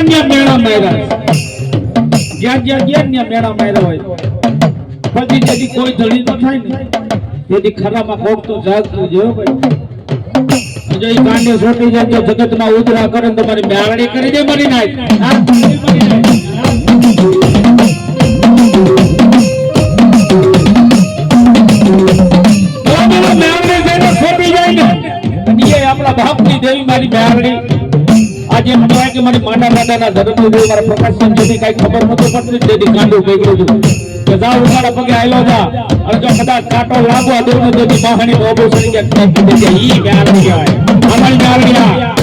ગયા ને મેળા માર્યા, જ્યાં ગયા ને મેળા માર્યા હોય પછી જેથી કોઈ ધણી ન થાય ને તેથી ખરામાં કોક તો જાગતું જો ભાઈ જો ઈ કાંડે છોટી જાય તો જગતમાં ઉતરા કરે તમારી મેળડી કરી દે મરી નાય બાપની દેવી મારી મેળડી આજે એમ કહેવાય કે મારી માના ધર્મની દેવી મારા પ્રકાશન જેથી કઈ ખબર નતો પડતી તેથી કાંડું પકડ્યું કે જાવ ઉમાડા પગે આયો જા અને જો કદાચ કાંટો લાગવા દેવું તેથી માહણી ઓબો સરી કે ઈ મેળડી કહેવાય અમારી મેળડી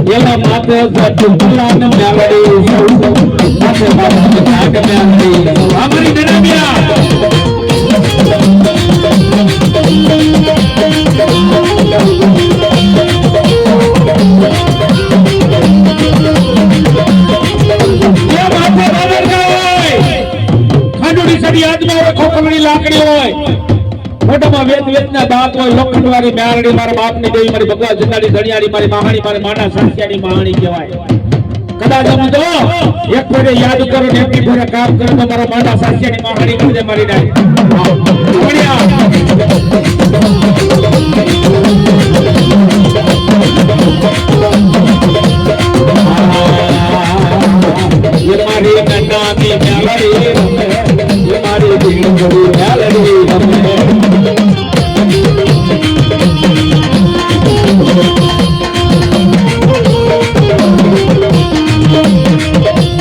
એલા માતે જતુલાને મેળડી માતે બાબા નાગ મેળડી અમારી દરમિયા એ માતે બરાબર હોય ખાંડોડી સડી આદમી હોય ખોખલડી લાકડી હોય મોઢામાં વેદના દાંત હોય લોખંડ વાળી મેળડી મારા બાપની દેવી મારી ભગવાન જનાડી ધણિયાળી મારી માહાણી મારી માના સાસિયાની માહાણી કહેવાય કદાચ તમે જો એક ફેરે યાદ કરો ને એક ફેરે કામ કરો તો મારા માના સાસિયાની માહાણી મારી નાય